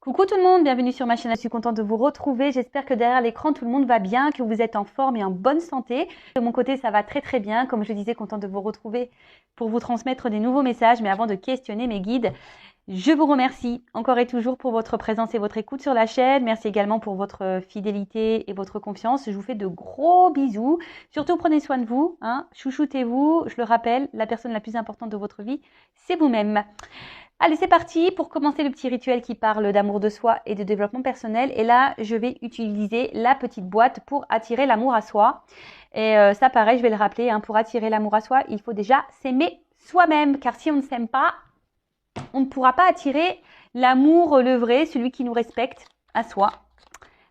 Coucou tout le monde, bienvenue sur ma chaîne, je suis contente de vous retrouver. J'espère que derrière l'écran tout le monde va bien, que vous êtes en forme et en bonne santé. De mon côté ça va très très bien, comme je disais, contente de vous retrouver pour vous transmettre des nouveaux messages. Mais avant de questionner mes guides, je vous remercie encore et toujours pour votre présence et votre écoute sur la chaîne. Merci également pour votre fidélité et votre confiance. Je vous fais de gros bisous. Surtout prenez soin de vous, hein. Chouchoutez-vous. Je le rappelle, la personne la plus importante de votre vie, c'est vous-même. Allez, c'est parti pour commencer le petit rituel qui parle d'amour de soi et de développement personnel. Et là, je vais utiliser la petite boîte pour attirer l'amour à soi. Et ça, pareil, je vais le rappeler, hein, pour attirer l'amour à soi, il faut déjà s'aimer soi-même. Car si on ne s'aime pas, on ne pourra pas attirer l'amour, le vrai, celui qui nous respecte à soi.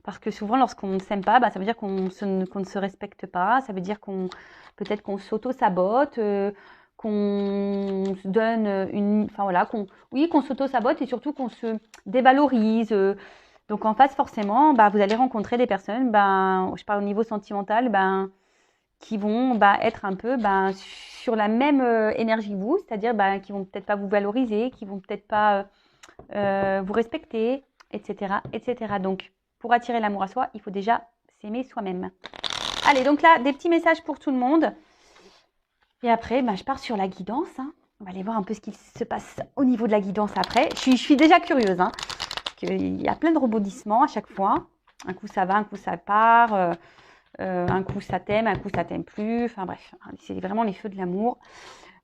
Parce que souvent, lorsqu'on ne s'aime pas, ça veut dire qu'on ne se respecte pas. Ça veut dire peut-être qu'on s'auto-sabote, qu'on se donne qu'on s'auto-sabote et surtout qu'on se dévalorise. Donc en face, forcément, vous allez rencontrer des personnes, je parle au niveau sentimental, qui vont être un peu sur la même énergie que vous, c'est-à-dire qui vont peut-être pas vous valoriser, qui vont peut-être pas vous respecter, etc., etc. Donc pour attirer l'amour à soi, il faut déjà s'aimer soi-même. Allez, donc là, des petits messages pour tout le monde. Et après, je pars sur la guidance. Hein. On va aller voir un peu ce qui se passe au niveau de la guidance après. Je suis déjà curieuse. Hein, parce qu'il y a plein de rebondissements à chaque fois. Un coup, ça va, un coup, ça part. Un coup, ça t'aime, un coup, ça t'aime plus. Enfin bref, c'est vraiment les feux de l'amour.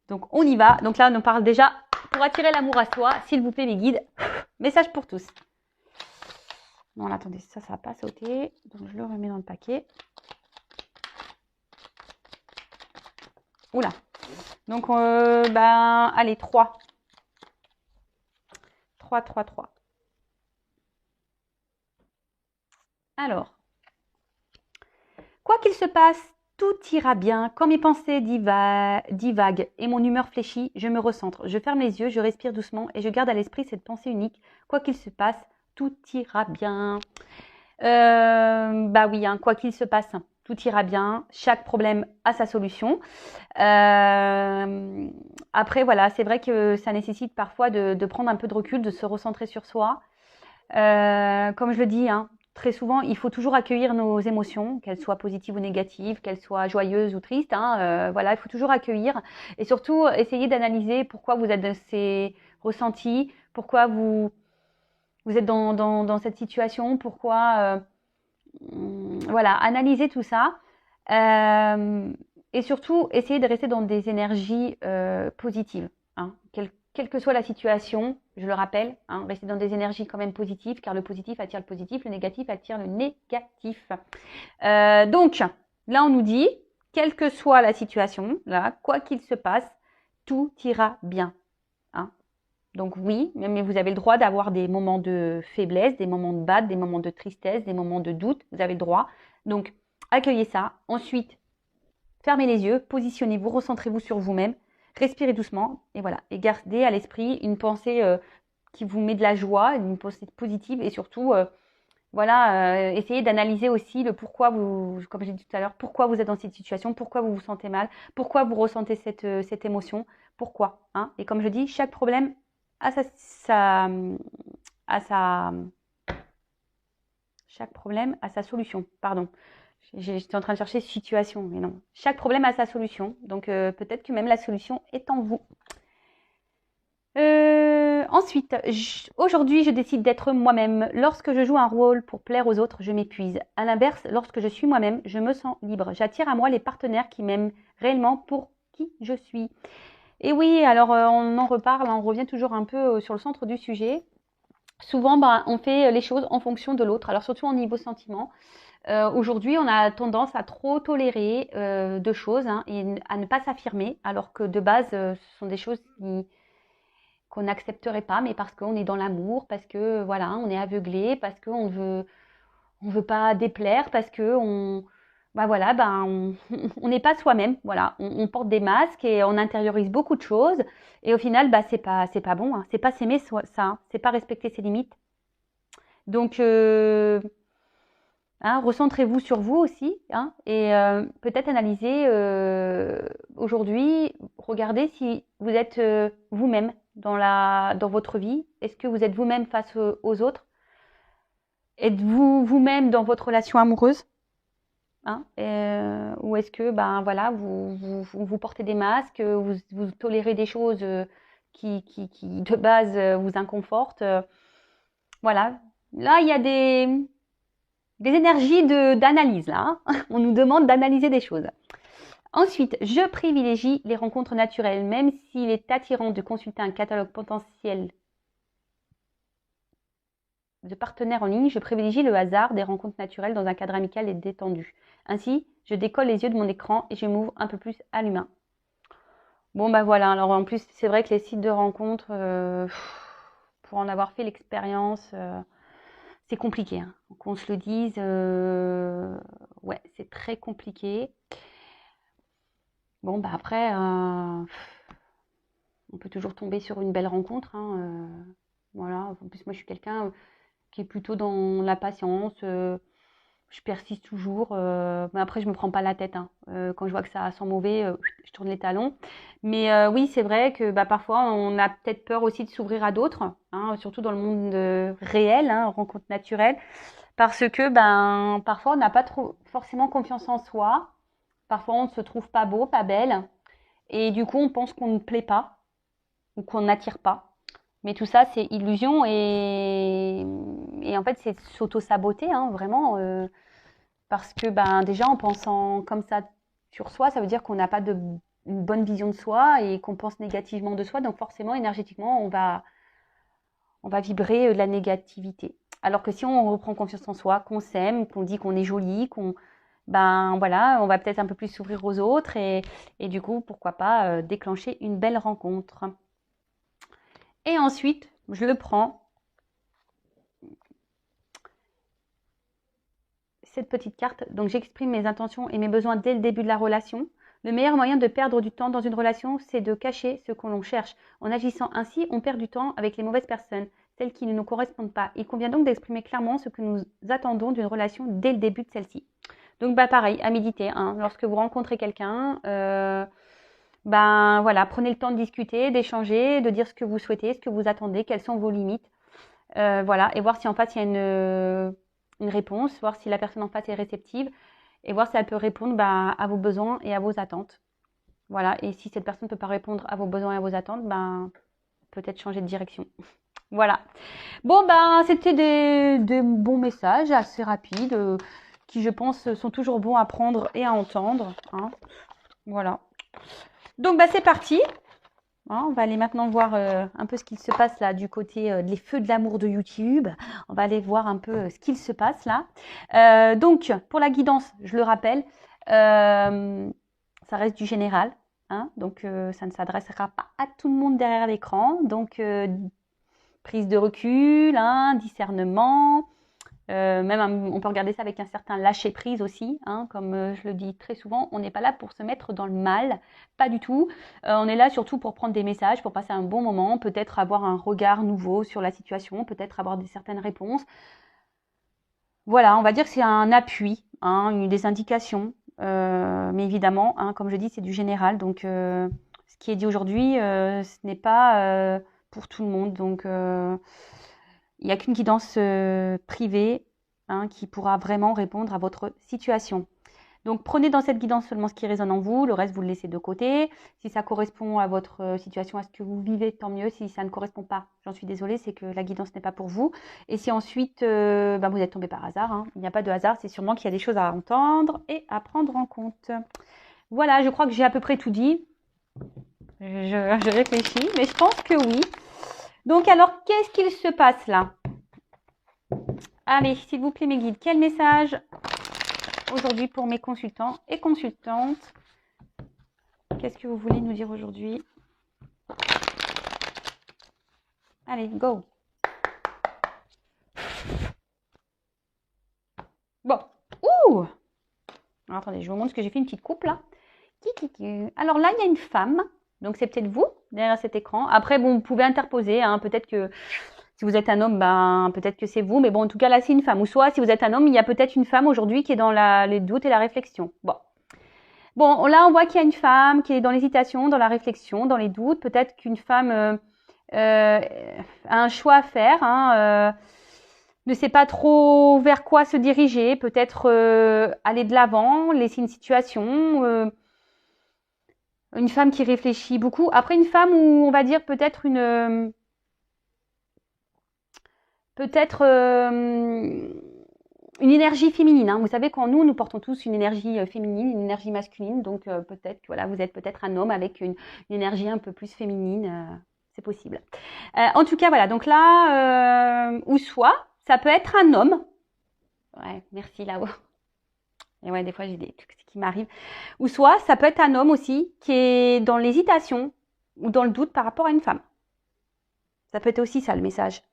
Donc, on y va. Donc là, on parle déjà pour attirer l'amour à soi. S'il vous plaît, mes guides. Message pour tous. Non, là, attendez, ça va pas sauter. Donc, je le remets dans le paquet. Oula. Donc, allez, 3. 3, 3, 3. Alors, quoi qu'il se passe, tout ira bien. Quand mes pensées divaguent et mon humeur fléchit, je me recentre. Je ferme les yeux, je respire doucement et je garde à l'esprit cette pensée unique. Quoi qu'il se passe, tout ira bien. Oui, hein, quoi qu'il se passe, tout ira bien. Chaque problème a sa solution. Après, voilà, c'est vrai que ça nécessite parfois de prendre un peu de recul, de se recentrer sur soi. Comme je le dis, hein, très souvent, il faut toujours accueillir nos émotions, qu'elles soient positives ou négatives, qu'elles soient joyeuses ou tristes. Hein, voilà, il faut toujours accueillir et surtout essayer d'analyser pourquoi vous êtes dans ces ressentis, pourquoi vous êtes dans cette situation, pourquoi, voilà, analyser tout ça. Et surtout, essayer de rester dans des énergies positives. Hein, quelle que soit la situation, je le rappelle, hein, rester dans des énergies quand même positives, car le positif attire le positif, le négatif attire le négatif. Donc, là, on nous dit, quelle que soit la situation, là, quoi qu'il se passe, tout ira bien. Hein. Donc oui, mais vous avez le droit d'avoir des moments de faiblesse, des moments de bad, des moments de tristesse, des moments de doute. Vous avez le droit. Donc, accueillez ça. Ensuite, fermez les yeux, positionnez-vous, recentrez-vous sur vous-même, respirez doucement et voilà. Et gardez à l'esprit une pensée qui vous met de la joie, une pensée positive et surtout, essayez d'analyser aussi le pourquoi vous, comme j'ai dit tout à l'heure, pourquoi vous êtes dans cette situation, pourquoi vous vous sentez mal, pourquoi vous ressentez cette émotion, pourquoi. Hein. Et comme je dis, chaque problème a chaque problème a sa solution. Pardon. J'étais en train de chercher situation, mais non. Chaque problème a sa solution. Donc peut-être que même la solution est en vous. Ensuite, aujourd'hui, je décide d'être moi-même. Lorsque je joue un rôle pour plaire aux autres, je m'épuise. À l'inverse, lorsque je suis moi-même, je me sens libre. J'attire à moi les partenaires qui m'aiment réellement pour qui je suis. Et oui, alors on en reparle, on revient toujours un peu sur le centre du sujet. Souvent, on fait les choses en fonction de l'autre. Alors surtout au niveau sentiment. Aujourd'hui, on a tendance à trop tolérer de choses et à ne pas s'affirmer, alors que de base, ce sont des choses qu'on n'accepterait pas, mais parce qu'on est dans l'amour, parce que voilà, on est aveuglé, parce qu'on veut pas déplaire, parce que on n'est pas soi-même, voilà, on porte des masques et on intériorise beaucoup de choses, et au final, c'est pas bon, hein, c'est pas s'aimer ça, hein, c'est pas respecter ses limites. Donc hein, recentrez-vous sur vous aussi, hein, et peut-être analyser aujourd'hui, regardez si vous êtes vous-même dans votre vie. Est-ce que vous êtes vous-même face aux autres? Êtes-vous vous-même dans votre relation amoureuse, hein, ou est-ce que ben voilà, vous portez des masques, vous tolérez des choses qui de base vous inconfortent. Voilà. Là, il y a des énergies d'analyse là, hein. On nous demande d'analyser des choses. Ensuite, je privilégie les rencontres naturelles, même s'il est attirant de consulter un catalogue potentiel de partenaires en ligne, je privilégie le hasard des rencontres naturelles dans un cadre amical et détendu. Ainsi, je décolle les yeux de mon écran et je m'ouvre un peu plus à l'humain. Bon bah voilà, alors en plus c'est vrai que les sites de rencontres, pour en avoir fait l'expérience, c'est compliqué, hein. Qu'on se le dise, ouais, c'est très compliqué. Bon bah après, on peut toujours tomber sur une belle rencontre, hein, voilà. En plus moi je suis quelqu'un qui est plutôt dans la patience. Je persiste toujours, mais après je me prends pas la tête, hein. Quand je vois que ça sent mauvais, je tourne les talons. Mais oui, c'est vrai que bah, parfois on a peut-être peur aussi de s'ouvrir à d'autres, hein, surtout dans le monde réel, hein, rencontre naturelle, parce que ben parfois on n'a pas trop forcément confiance en soi. Parfois on ne se trouve pas beau, pas belle, et du coup on pense qu'on ne plaît pas ou qu'on n'attire pas. Mais tout ça, c'est illusion et en fait, c'est s'auto-saboter, hein, vraiment. Parce que ben, déjà, en pensant comme ça sur soi, ça veut dire qu'on n'a pas une bonne vision de soi et qu'on pense négativement de soi. Donc forcément, énergétiquement, on va vibrer de la négativité. Alors que si on reprend confiance en soi, qu'on s'aime, qu'on dit qu'on est joli, ben voilà, on va peut-être un peu plus s'ouvrir aux autres et du coup, pourquoi pas déclencher une belle rencontre. Et ensuite, je le prends, cette petite carte. Donc j'exprime mes intentions et mes besoins dès le début de la relation. Le meilleur moyen de perdre du temps dans une relation, c'est de cacher ce que l'on cherche. En agissant ainsi, on perd du temps avec les mauvaises personnes, celles qui ne nous correspondent pas. Il convient donc d'exprimer clairement ce que nous attendons d'une relation dès le début de celle-ci. Donc bah pareil, à méditer, hein. Lorsque vous rencontrez quelqu'un, ben voilà, prenez le temps de discuter, d'échanger, de dire ce que vous souhaitez, ce que vous attendez, quelles sont vos limites. Voilà, et voir si en face il y a une réponse, voir si la personne en face est réceptive et voir si elle peut répondre bah, à vos besoins et à vos attentes. Voilà, et si cette personne ne peut pas répondre à vos besoins et à vos attentes, ben, peut-être changer de direction. Voilà. Bon, ben, c'était des bons messages assez rapides qui, je pense, sont toujours bons à prendre et à entendre, hein. Voilà. Donc, bah, c'est parti. Hein, on va aller maintenant voir un peu ce qu'il se passe là du côté des feux de l'amour de YouTube. On va aller voir un peu ce qu'il se passe là. Donc, pour la guidance, je le rappelle, ça reste du général. Hein, donc, ça ne s'adressera pas à tout le monde derrière l'écran. Donc, prise de recul, hein, discernement. Même on peut regarder ça avec un certain lâcher prise aussi, hein, comme je le dis très souvent, on n'est pas là pour se mettre dans le mal, pas du tout. On est là surtout pour prendre des messages, pour passer un bon moment, peut-être avoir un regard nouveau sur la situation, peut-être avoir certaines réponses. Voilà, on va dire que c'est un appui, hein, des indications, mais évidemment, hein, comme je dis, c'est du général, donc ce qui est dit aujourd'hui, ce n'est pas pour tout le monde, donc il n'y a qu'une guidance privée, hein, qui pourra vraiment répondre à votre situation. Donc prenez dans cette guidance seulement ce qui résonne en vous, le reste vous le laissez de côté. Si ça correspond à votre situation, à ce que vous vivez, tant mieux. Si ça ne correspond pas, j'en suis désolée, c'est que la guidance n'est pas pour vous. Et si ensuite vous êtes tombé par hasard, hein, il n'y a pas de hasard, c'est sûrement qu'il y a des choses à entendre et à prendre en compte. Voilà, je crois que j'ai à peu près tout dit. Je réfléchis, mais je pense que oui. Donc alors, qu'est-ce qu'il se passe là? Allez, s'il vous plaît mes guides, quel message aujourd'hui pour mes consultants et consultantes? Qu'est-ce que vous voulez nous dire aujourd'hui? Allez, go! Bon. Ouh! Alors, attendez, je vous montre ce que j'ai fait, une petite coupe là. Alors là, il y a une femme. Donc c'est peut-être vous derrière cet écran. Après, bon, vous pouvez interposer, hein, peut-être que si vous êtes un homme, ben peut-être que c'est vous, mais bon, en tout cas là c'est une femme. Ou soit si vous êtes un homme, il y a peut-être une femme aujourd'hui qui est dans les doutes et la réflexion. Bon, là on voit qu'il y a une femme qui est dans l'hésitation, dans la réflexion, dans les doutes. Peut-être qu'une femme a un choix à faire, hein, ne sait pas trop vers quoi se diriger, peut-être aller de l'avant, laisser une situation, une femme qui réfléchit beaucoup. Après, une femme où on va dire peut-être une énergie féminine. Hein. Vous savez, quand nous portons tous une énergie féminine, une énergie masculine, donc peut-être que voilà, vous êtes peut-être un homme avec une énergie un peu plus féminine, c'est possible. En tout cas, voilà, donc là, ou soit, ça peut être un homme. Ouais, merci là-haut. Et ouais, des fois, j'ai des trucs qui m'arrivent. Ou soit, ça peut être un homme aussi qui est dans l'hésitation ou dans le doute par rapport à une femme. Ça peut être aussi ça, le message.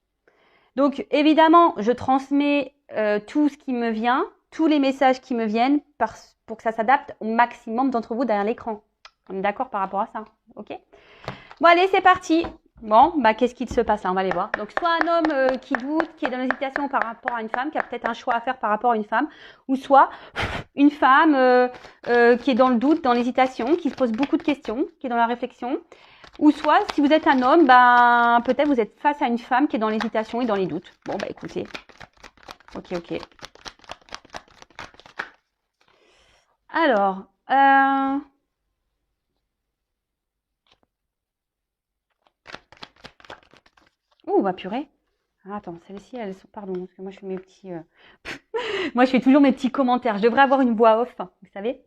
Donc, évidemment, je transmets tout ce qui me vient, tous les messages qui me viennent pour que ça s'adapte au maximum d'entre vous derrière l'écran. On est d'accord par rapport à ça, ok? Bon, allez, c'est parti. Bon, bah, qu'est-ce qu'il se passe là? On va aller voir. Donc, soit un homme qui doute, qui est dans l'hésitation par rapport à une femme, qui a peut-être un choix à faire par rapport à une femme, ou soit une femme qui est dans le doute, dans l'hésitation, qui se pose beaucoup de questions, qui est dans la réflexion. Ou soit, si vous êtes un homme, ben, peut-être vous êtes face à une femme qui est dans l'hésitation et dans les doutes. Bon, bah écoutez. Ok. Alors, ouh, bah purée. Ah, attends, celles-ci, elles sont... Pardon, parce que moi, je fais mes petits... Moi, je fais toujours mes petits commentaires. Je devrais avoir une voix off, vous savez.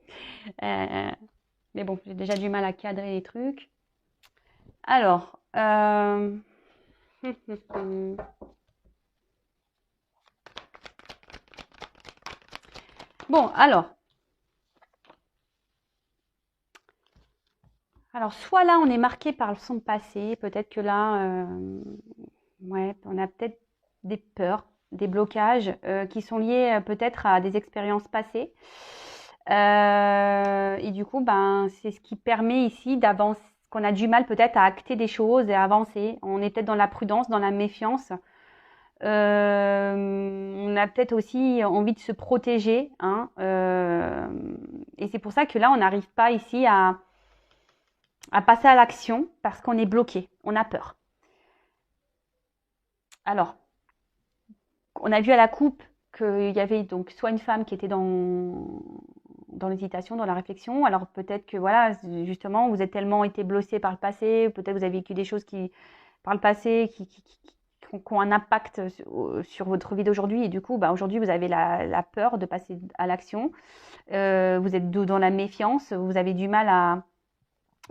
Mais bon, j'ai déjà du mal à cadrer les trucs. Alors, bon, alors, soit là, on est marqué par son passé. Peut-être que là, ouais, on a peut-être des peurs, des blocages qui sont liés peut-être à des expériences passées. Et du coup, ben, c'est ce qui permet ici d'avancer, qu'on a du mal peut-être à acter des choses et à avancer. On est peut-être dans la prudence, dans la méfiance. On a peut-être aussi envie de se protéger. Hein, et c'est pour ça que là, on n'arrive pas ici à passer à l'action parce qu'on est bloqué, on a peur. Alors, on a vu à la coupe qu'il y avait donc soit une femme qui était dans l'hésitation, dans la réflexion. Alors peut-être que voilà, justement, vous êtes tellement été blessé par le passé, peut-être vous avez vécu des choses qui, par le passé, qui ont un impact sur votre vie d'aujourd'hui. Et du coup, bah, aujourd'hui, vous avez la peur de passer à l'action. Vous êtes dans la méfiance, vous avez du mal à...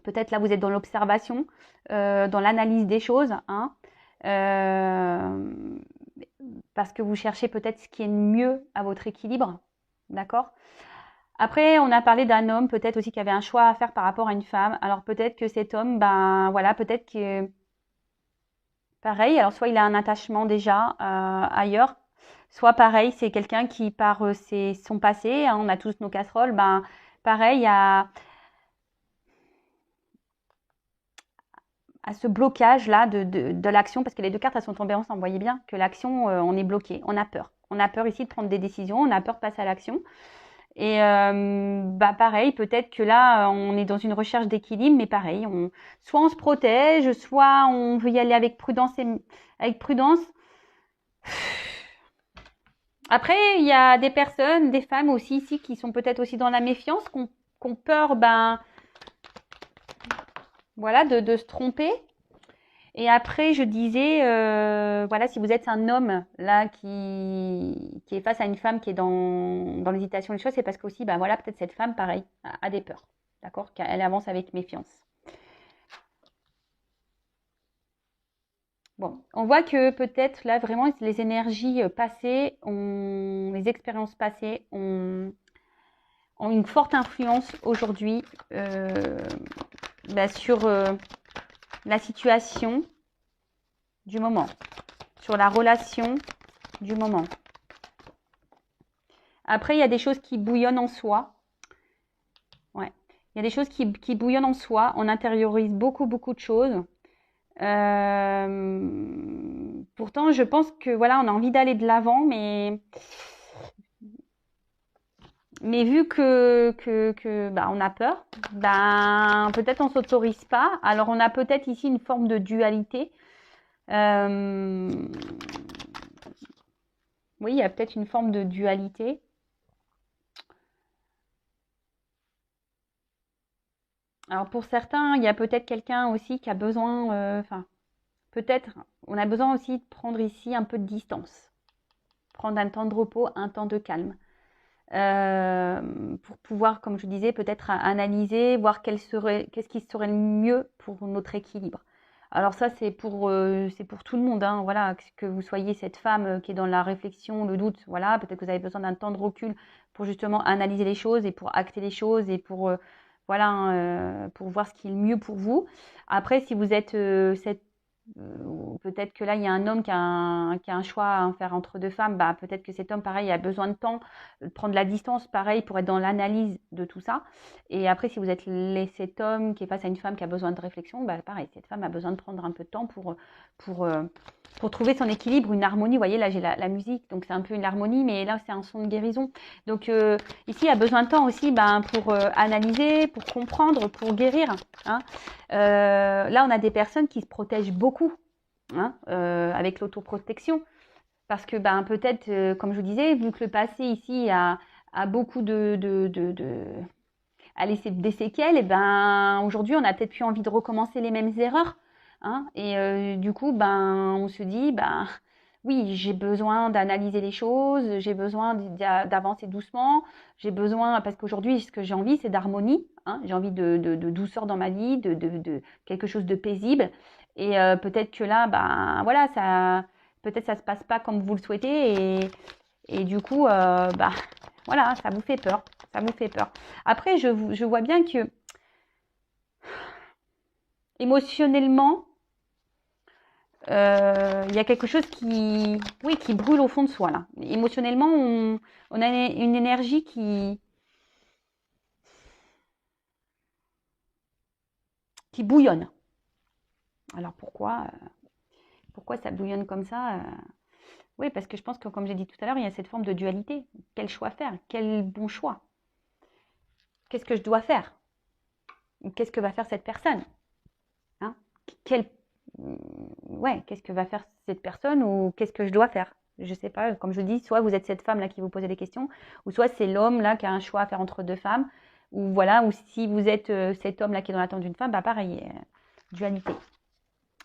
Peut-être là, vous êtes dans l'observation, dans l'analyse des choses. Hein. Parce que vous cherchez peut-être ce qui est mieux à votre équilibre. D'accord ? Après, on a parlé d'un homme peut-être aussi qui avait un choix à faire par rapport à une femme. Alors peut-être que cet homme, ben voilà, peut-être que pareil, alors soit il a un attachement déjà ailleurs, soit pareil, c'est quelqu'un qui par son passé, hein, on a tous nos casseroles, ben pareil à ce blocage là de l'action, parce que les deux cartes elles sont tombées ensemble. Vous voyez bien que l'action, on est bloqué, on a peur. On a peur ici de prendre des décisions, on a peur de passer à l'action. Et bah pareil, peut-être que là, on est dans une recherche d'équilibre, mais pareil, soit on se protège, soit on veut y aller avec prudence. Après, il y a des personnes, des femmes aussi ici, qui sont peut-être aussi dans la méfiance, qui ont peur, ben, voilà, de se tromper. Et après, je disais, voilà, si vous êtes un homme là qui est face à une femme qui est dans l'hésitation des choses, c'est parce qu'aussi, ben voilà, peut-être cette femme, pareil, a des peurs, d'accord, qu'elle avance avec méfiance. Bon, on voit que peut-être là vraiment les énergies passées, les expériences passées ont une forte influence aujourd'hui sur la situation du moment, sur la relation du moment. Après, il y a des choses qui bouillonnent en soi. Ouais. Il y a des choses qui bouillonnent en soi. On intériorise beaucoup de choses. Pourtant, je pense que voilà, on a envie d'aller de l'avant, mais vu que bah, on a peur, ben peut-être on s'autorise pas. Alors on a peut-être ici une forme de dualité. Oui, il y a peut-être une forme de dualité. Alors pour certains, il y a peut-être quelqu'un aussi qui a besoin, enfin, peut-être, on a besoin aussi de prendre ici un peu de distance, prendre un temps de repos, un temps de calme, pour pouvoir, comme je disais, peut-être analyser, voir qu'est-ce qui serait le mieux pour notre équilibre. Alors ça, c'est pour tout le monde, hein, voilà, que vous soyez cette femme qui est dans la réflexion, le doute, voilà, peut-être que vous avez besoin d'un temps de recul pour justement analyser les choses et pour acter les choses et pour, voilà, hein, pour voir ce qui est le mieux pour vous. Après, si vous êtes peut-être que là, il y a un homme qui a un choix à faire entre deux femmes, bah, peut-être que cet homme, pareil, a besoin de temps, de prendre la distance, pareil, pour être dans l'analyse de tout ça. Et après, si vous êtes cet homme qui est face à une femme qui a besoin de réflexion, bah, pareil, cette femme a besoin de prendre un peu de temps pour, euh, pour trouver son équilibre, une harmonie. Vous voyez, là, j'ai la musique, donc c'est un peu une harmonie, mais là, c'est un son de guérison. Donc, ici, il y a besoin de temps aussi ben, pour analyser, pour comprendre, pour guérir. Hein. Là, on a des personnes qui se protègent beaucoup hein, avec l'autoprotection. Parce que ben, peut-être, comme je vous disais, vu que le passé ici a beaucoup a laissé des séquelles, et ben, aujourd'hui, on a peut-être plus envie de recommencer les mêmes erreurs. Hein, et du coup, ben, on se dit, ben, oui, j'ai besoin d'analyser les choses, j'ai besoin d'avancer doucement, j'ai besoin, parce qu'aujourd'hui, ce que j'ai envie, c'est d'harmonie, hein, j'ai envie de douceur dans ma vie, de quelque chose de paisible. Et peut-être que là, ben, voilà, peut-être ça se passe pas comme vous le souhaitez, et du coup, bah, voilà, ça vous fait peur, ça vous fait peur. Après, je vois bien que émotionnellement, il y a quelque chose oui, qui brûle au fond de soi là. Émotionnellement, on a une énergie qui bouillonne. Alors pourquoi ça bouillonne comme ça Oui, parce que je pense que, comme j'ai dit tout à l'heure, il y a cette forme de dualité. Quel choix faire? Quel bon choix? Qu'est-ce que je dois faire? Qu'est-ce que va faire cette personne? Hein quel, ouais, qu'est-ce que va faire cette personne ou qu'est-ce que je dois faire? Je sais pas, comme je dis, soit vous êtes cette femme-là qui vous posez des questions, ou soit c'est l'homme-là qui a un choix à faire entre deux femmes, ou voilà, ou si vous êtes cet homme-là qui est dans l'attente d'une femme, bah pareil, dualité.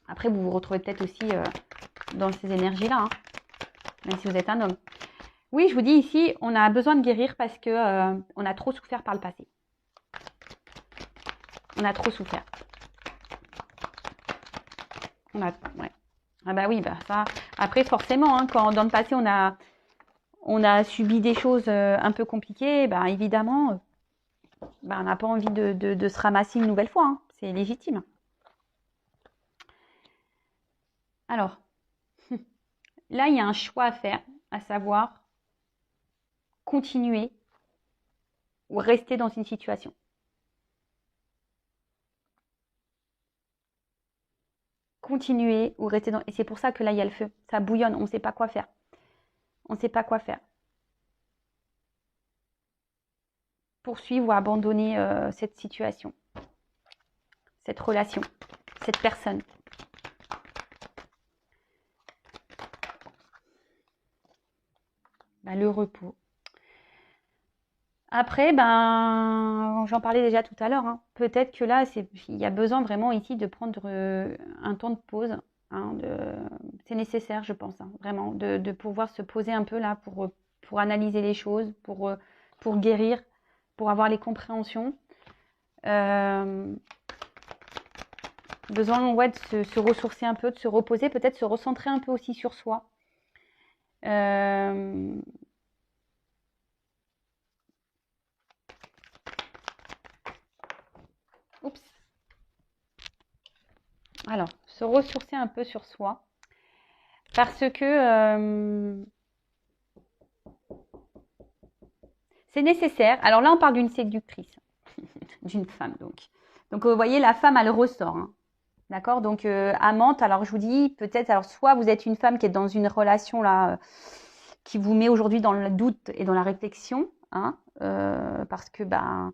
Après, vous vous retrouvez peut-être aussi dans ces énergies-là, hein, même si vous êtes un homme. Oui, je vous dis ici, on a besoin de guérir parce que on a trop souffert par le passé. On a trop souffert. Ouais. Ah bah oui, bah ça. Après, forcément, hein, quand dans le passé on a subi des choses un peu compliquées, bah évidemment, bah, on n'a pas envie de se ramasser une nouvelle fois. Hein. C'est légitime. Alors, là, il y a un choix à faire, à savoir continuer ou rester dans une situation. Continuer ou rester dans. Et c'est pour ça que là, il y a le feu. Ça bouillonne, on ne sait pas quoi faire. On ne sait pas quoi faire. Poursuivre ou abandonner cette situation, cette relation, cette personne. Ben, le repos. Après, ben, j'en parlais déjà tout à l'heure. Hein. Peut-être que là, il y a besoin vraiment ici de prendre un temps de pause. Hein, c'est nécessaire, je pense, hein, vraiment, de pouvoir se poser un peu là pour analyser les choses, pour guérir, pour avoir les compréhensions. Besoin ouais, de se ressourcer un peu, de se reposer, peut-être se recentrer un peu aussi sur soi. Oups. Alors, se ressourcer un peu sur soi. Parce que c'est nécessaire. Alors là, on parle d'une séductrice, d'une femme donc. Donc, vous voyez, la femme, elle ressort. Hein. D'accord. Donc, amante, alors je vous dis, peut-être, alors soit vous êtes une femme qui est dans une relation là, qui vous met aujourd'hui dans le doute et dans la réflexion. Hein, parce que, ben,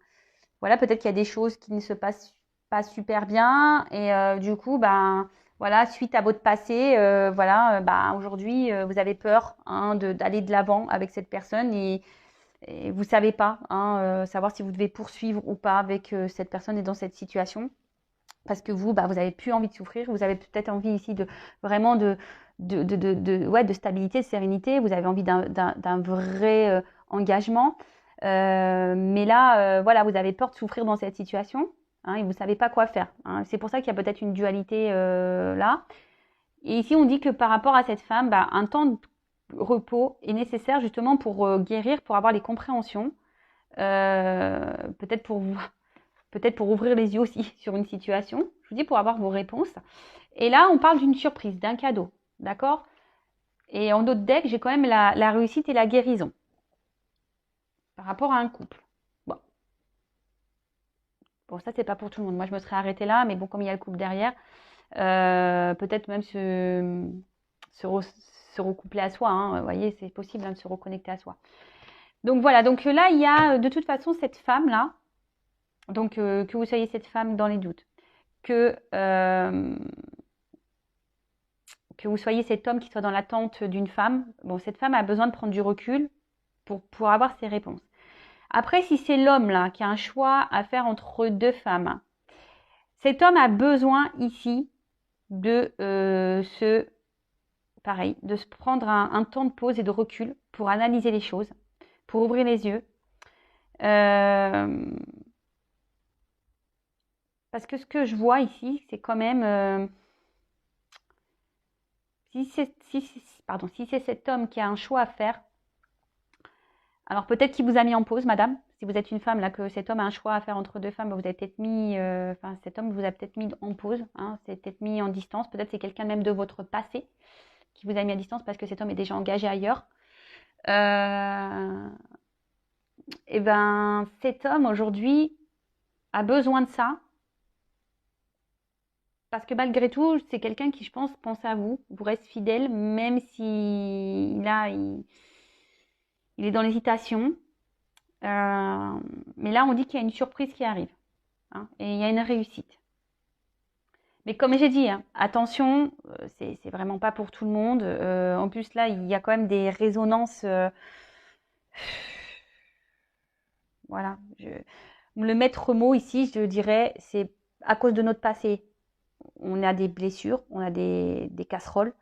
voilà, peut-être qu'il y a des choses qui ne se passent pas super bien. Et du coup, ben, Voilà, suite à votre passé, voilà, bah, aujourd'hui, vous avez peur hein, d'aller de l'avant avec cette personne et vous savez pas, hein, savoir si vous devez poursuivre ou pas avec cette personne et dans cette situation. Parce que vous, bah, vous avez plus envie de souffrir, vous avez peut-être envie ici de vraiment ouais, de stabilité, de sérénité, vous avez envie d'un vrai engagement. Mais là, voilà, vous avez peur de souffrir dans cette situation hein, et vous ne savez pas quoi faire. Hein. C'est pour ça qu'il y a peut-être une dualité là. Et ici, on dit que par rapport à cette femme, bah, un temps de repos est nécessaire justement pour guérir, pour avoir les compréhensions, peut-être pour vous, peut-être pour ouvrir les yeux aussi sur une situation. Je vous dis pour avoir vos réponses. Et là, on parle d'une surprise, d'un cadeau, d'accord? Et en autre deck, j'ai quand même la réussite et la guérison par rapport à un couple. Bon, bon ça, c'est pas pour tout le monde. Moi, je me serais arrêtée là, mais bon, comme il y a le couple derrière, peut-être même se recoupler à soi. Hein. Vous voyez, c'est possible hein, de se reconnecter à soi. Donc voilà, donc là, il y a de toute façon cette femme-là, donc que vous soyez cette femme dans les doutes, que vous soyez cet homme qui soit dans l'attente d'une femme, bon, cette femme a besoin de prendre du recul pour avoir ses réponses. Après, si c'est l'homme là qui a un choix à faire entre deux femmes, cet homme a besoin ici de de se prendre un temps de pause et de recul pour analyser les choses, pour ouvrir les yeux. Parce que ce que je vois ici, c'est quand même si c'est cet homme qui a un choix à faire, alors peut-être qu'il vous a mis en pause, madame. Si vous êtes une femme, là, que cet homme a un choix à faire entre deux femmes, vous avez peut-être mis, cet homme vous a peut-être mis en pause, hein, c'est peut-être mis en distance. Peut-être c'est quelqu'un même de votre passé qui vous a mis à distance parce que cet homme est déjà engagé ailleurs. Et ben, cet homme aujourd'hui a besoin de ça parce que malgré tout, c'est quelqu'un qui, je pense à vous, vous reste fidèle, même si là, il est dans l'hésitation. Mais là, on dit qu'il y a une surprise qui arrive hein, et il y a une réussite. Mais comme j'ai dit, hein, attention, c'est vraiment pas pour tout le monde. En plus, là, il y a quand même des résonances. Voilà. Le maître mot ici, je dirais, c'est à cause de notre passé. On a des blessures, on a des casseroles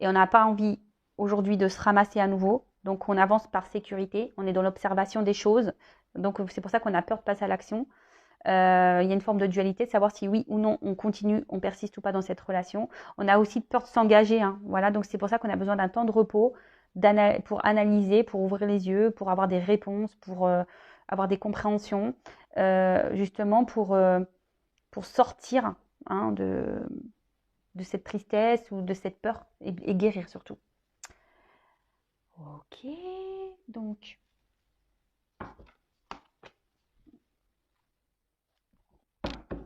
et on n'a pas envie aujourd'hui de se ramasser à nouveau. Donc, on avance par sécurité, on est dans l'observation des choses. Donc, c'est pour ça qu'on a peur de passer à l'action. Il y a une forme de dualité, de savoir si oui ou non on continue, on persiste ou pas dans cette relation. On a aussi peur de s'engager. Hein. Voilà, donc c'est pour ça qu'on a besoin d'un temps de repos pour analyser, pour ouvrir les yeux, pour avoir des réponses, pour avoir des compréhensions, justement pour sortir hein, de cette tristesse ou de cette peur et guérir surtout. Ok, donc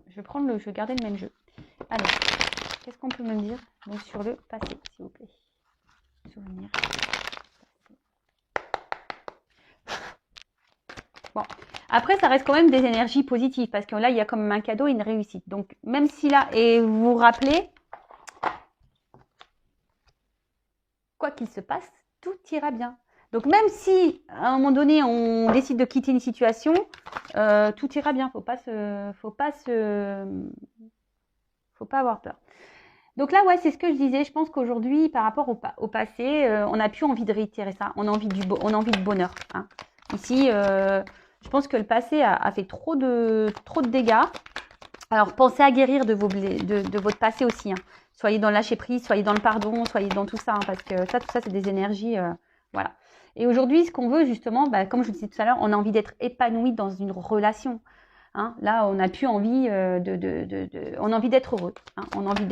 je vais garder le même jeu. Alors, qu'est-ce qu'on peut me dire donc, sur le passé, s'il vous plaît? Souvenir. Bon, après, ça reste quand même des énergies positives parce que là, il y a quand même un cadeau et une réussite. Donc, même si là, et vous vous rappelez, quoi qu'il se passe, tout ira bien. Donc, même si à un moment donné, on décide de quitter une situation, tout ira bien. Faut pas avoir peur. Donc là, ouais, c'est ce que je disais. Je pense qu'aujourd'hui, par rapport au passé, on n'a plus envie de réitérer ça. On a envie de bonheur. Hein. Ici, je pense que le passé a fait trop de dégâts. Alors, pensez à guérir de votre passé aussi. Hein. Soyez dans le lâcher prise, soyez dans le pardon, soyez dans tout ça. Hein, parce que tout ça, c'est des énergies. Voilà. Et aujourd'hui, ce qu'on veut, justement, bah, comme je vous disais tout à l'heure, on a envie d'être épanoui dans une relation. Hein, là, on n'a plus envie on a envie d'être heureux. Hein, on a envie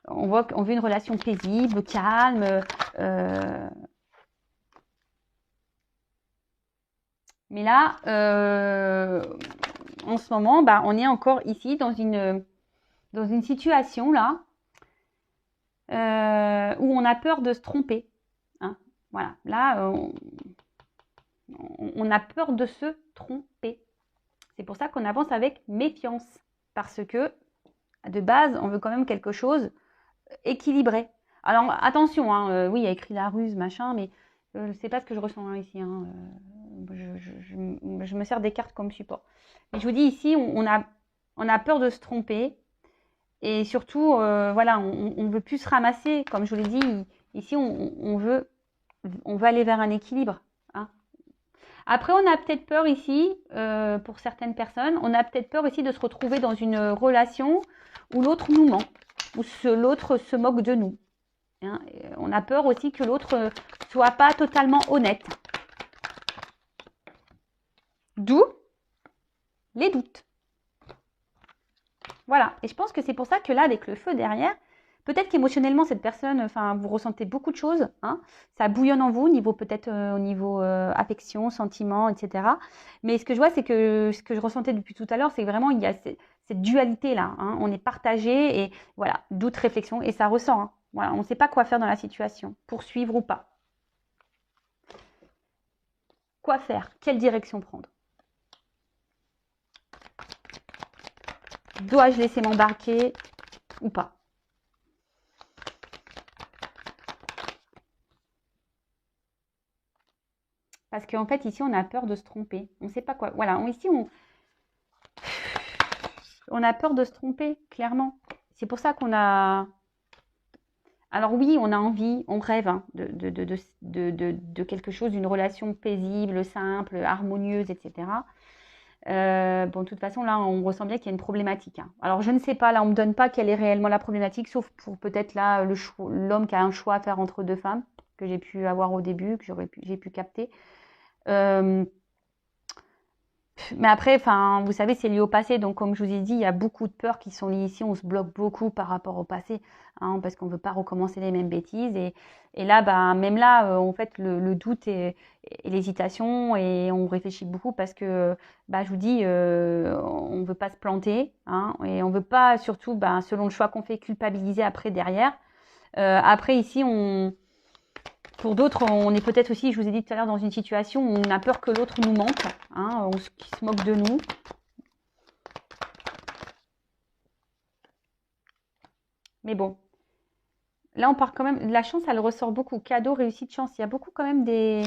on veut une relation paisible, calme. Mais là, en ce moment, bah, on est encore ici dans une situation là où on a peur de se tromper. Hein, voilà, là, on a peur de se tromper. C'est pour ça qu'on avance avec méfiance. Parce que, de base, on veut quand même quelque chose équilibré. Alors attention, hein, oui, il y a écrit la ruse, machin, mais c'est pas ce que je ressens hein, ici. Hein, je me sers des cartes comme support. Mais je vous dis ici, on a peur de se tromper. Et surtout, voilà, on veut plus se ramasser. Comme je vous l'ai dit, ici, on veut aller vers un équilibre. Hein. Après, on a peut-être peur ici, pour certaines personnes, on a peut-être peur ici de se retrouver dans une relation où l'autre nous ment, où l'autre se moque de nous. Hein. On a peur aussi que l'autre soit pas totalement honnête. D'où les doutes. Voilà. Et je pense que c'est pour ça que là, avec le feu derrière, peut-être qu'émotionnellement, cette personne, enfin, vous ressentez beaucoup de choses. Hein. Ça bouillonne en vous, peut-être au niveau affection, sentiment, etc. Mais ce que je vois, c'est que ce que je ressentais depuis tout à l'heure, c'est que vraiment, il y a cette dualité-là. Hein. On est partagé et voilà, doute, réflexion, et ça ressent. Hein. Voilà, on ne sait pas quoi faire dans la situation, poursuivre ou pas. Quoi faire? Quelle direction prendre? Dois-je laisser m'embarquer ou pas? Parce qu'en fait, ici, on a peur de se tromper. On ne sait pas quoi. Voilà, ici, on a peur de se tromper, clairement. C'est pour ça qu'on a... Alors oui, on a envie, on rêve hein, de quelque chose, d'une relation paisible, simple, harmonieuse, etc. Bon, de toute façon, là, on ressent bien qu'il y a une problématique. Hein. Alors, je ne sais pas, là, on ne me donne pas quelle est réellement la problématique, sauf pour peut-être là, l'homme qui a un choix à faire entre deux femmes, que j'ai pu avoir au début, que j'ai pu capter. Mais après, enfin, vous savez, c'est lié au passé. Donc, comme je vous ai dit, il y a beaucoup de peurs qui sont liées ici. On se bloque beaucoup par rapport au passé, hein, parce qu'on ne veut pas recommencer les mêmes bêtises. Et là, bah, même là, en fait, le doute et l'hésitation, et on réfléchit beaucoup parce que, bah, je vous dis, on ne veut pas se planter, hein, et on ne veut pas, surtout, bah, selon le choix qu'on fait, culpabiliser après derrière. Après, ici, pour d'autres, on est peut-être aussi, je vous ai dit tout à l'heure, dans une situation où on a peur que l'autre nous manque, hein, qu'il se moque de nous. Mais bon, là on part quand même, la chance elle ressort beaucoup, cadeau, réussite, chance, il y a beaucoup quand même des...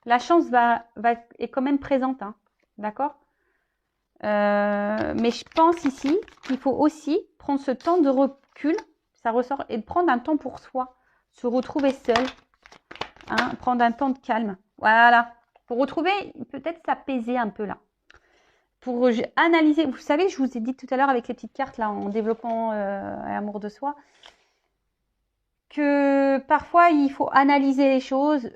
La chance est quand même présente, hein, d'accord mais je pense ici qu'il faut aussi prendre ce temps de recul, ça ressort, et de prendre un temps pour soi, se retrouver seul, hein, prendre un temps de calme. Voilà. Pour retrouver, peut-être s'apaiser un peu là. Pour analyser, vous savez, je vous ai dit tout à l'heure avec les petites cartes là, en développant l'amour de soi, que parfois il faut analyser les choses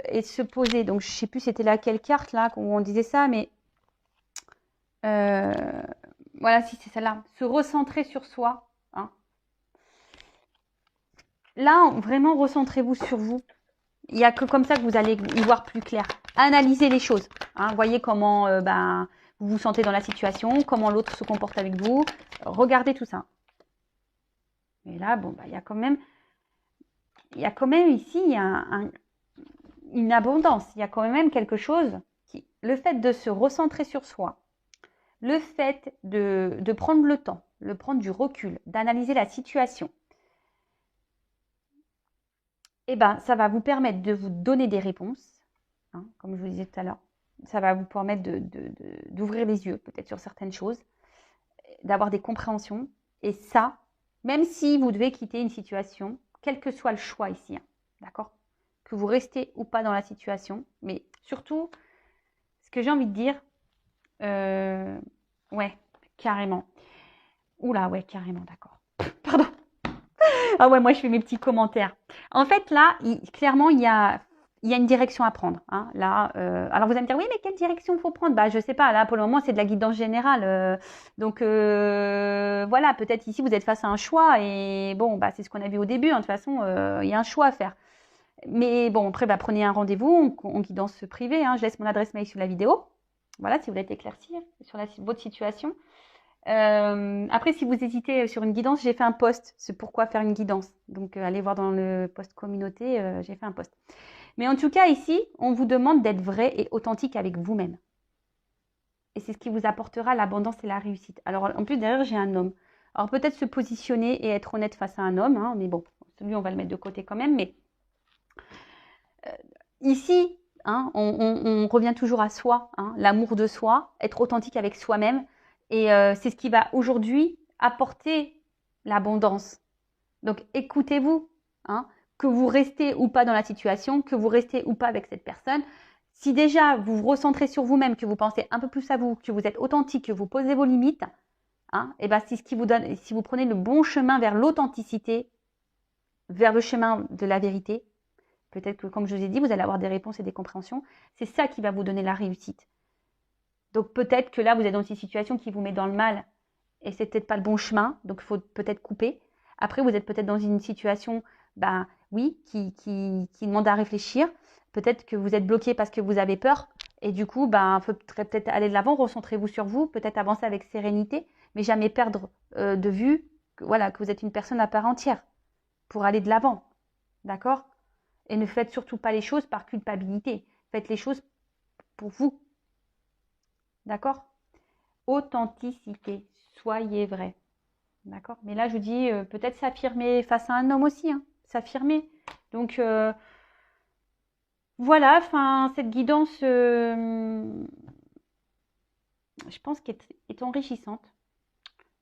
et se poser. Donc je ne sais plus c'était laquelle carte là où on disait ça, mais voilà, si c'est celle-là. Se recentrer sur soi. Hein. Là, vraiment, recentrez-vous sur vous. Il n'y a que comme ça que vous allez y voir plus clair. Analysez les choses. Hein. Voyez comment vous vous sentez dans la situation, comment l'autre se comporte avec vous. Regardez tout ça. Et là, bon, bah, il y a quand même ici une abondance. Il y a quand même quelque chose qui, le fait de se recentrer sur soi, le fait de prendre le temps, de prendre du recul, d'analyser la situation, eh ben, ça va vous permettre de vous donner des réponses, hein, comme je vous disais tout à l'heure. Ça va vous permettre d'ouvrir les yeux peut-être sur certaines choses, d'avoir des compréhensions. Et ça, même si vous devez quitter une situation, quel que soit le choix ici, hein, d'accord, que vous restez ou pas dans la situation, mais surtout, ce que j'ai envie de dire, ouais, carrément. Oula, ouais, carrément, d'accord. Pardon. Ah ouais, moi je fais mes petits commentaires. En fait, là, clairement, il y a une direction à prendre. Hein. Là, alors vous allez me dire, oui, mais quelle direction faut prendre? Bah, je sais pas. Là, pour le moment, c'est de la guidance générale. Donc voilà, peut-être ici vous êtes face à un choix et bon, bah c'est ce qu'on a vu au début. Hein. De toute façon, il y a un choix à faire. Mais bon, après, bah, prenez un rendez-vous en guidance privée. Hein. Je laisse mon adresse mail sous la vidéo. Voilà, si vous voulez éclaircir sur votre situation. Après, si vous hésitez sur une guidance, j'ai fait un post. C'est pourquoi faire une guidance. Donc, allez voir dans le post communauté, j'ai fait un post. Mais en tout cas, ici, on vous demande d'être vrai et authentique avec vous-même. Et c'est ce qui vous apportera l'abondance et la réussite. Alors, en plus, derrière, j'ai un homme. Alors peut-être se positionner et être honnête face à un homme, hein, mais bon, celui on va le mettre de côté quand même. Mais ici, hein, on revient toujours à soi, hein, l'amour de soi, être authentique avec soi-même. Et c'est ce qui va aujourd'hui apporter l'abondance. Donc écoutez-vous, hein, que vous restez ou pas dans la situation, que vous restez ou pas avec cette personne. Si déjà vous vous recentrez sur vous-même, que vous pensez un peu plus à vous, que vous êtes authentique, que vous posez vos limites, hein, et ben c'est ce qui vous donne, si vous prenez le bon chemin vers l'authenticité, vers le chemin de la vérité, peut-être que comme je vous ai dit, vous allez avoir des réponses et des compréhensions. C'est ça qui va vous donner la réussite. Donc peut-être que là, vous êtes dans une situation qui vous met dans le mal et c'est peut-être pas le bon chemin, donc il faut peut-être couper. Après, vous êtes peut-être dans une situation, ben oui, qui demande à réfléchir. Peut-être que vous êtes bloqué parce que vous avez peur et du coup, ben, il faudrait peut-être aller de l'avant, recentrez-vous sur vous, peut-être avancer avec sérénité, mais jamais perdre de vue que, voilà, que vous êtes une personne à part entière pour aller de l'avant, d'accord? Et ne faites surtout pas les choses par culpabilité. Faites les choses pour vous, d'accord? Authenticité, soyez vrai. D'accord. Mais là, je vous dis, peut-être s'affirmer face à un homme aussi, hein, s'affirmer. Donc, voilà, enfin, cette guidance, je pense qu'elle est enrichissante.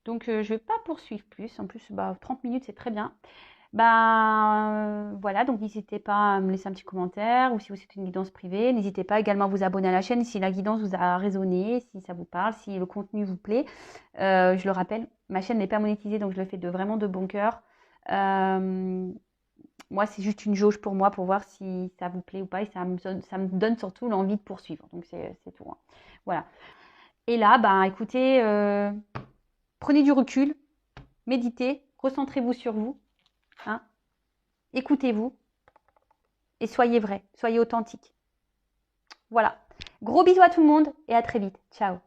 Donc, je ne vais pas poursuivre plus. En plus, 30 minutes, c'est très bien. Voilà, donc n'hésitez pas à me laisser un petit commentaire ou si vous souhaitez une guidance privée. N'hésitez pas également à vous abonner à la chaîne si la guidance vous a résonné, si ça vous parle, si le contenu vous plaît. Je le rappelle, ma chaîne n'est pas monétisée, donc je le fais vraiment de bon cœur. Moi, c'est juste une jauge pour moi pour voir si ça vous plaît ou pas et ça me donne surtout l'envie de poursuivre. Donc, c'est tout, hein. Voilà. Et là, écoutez, prenez du recul, méditez, recentrez-vous sur vous, hein. Écoutez-vous et soyez vrai, soyez authentique. Voilà. Gros bisous à tout le monde et à très vite. Ciao.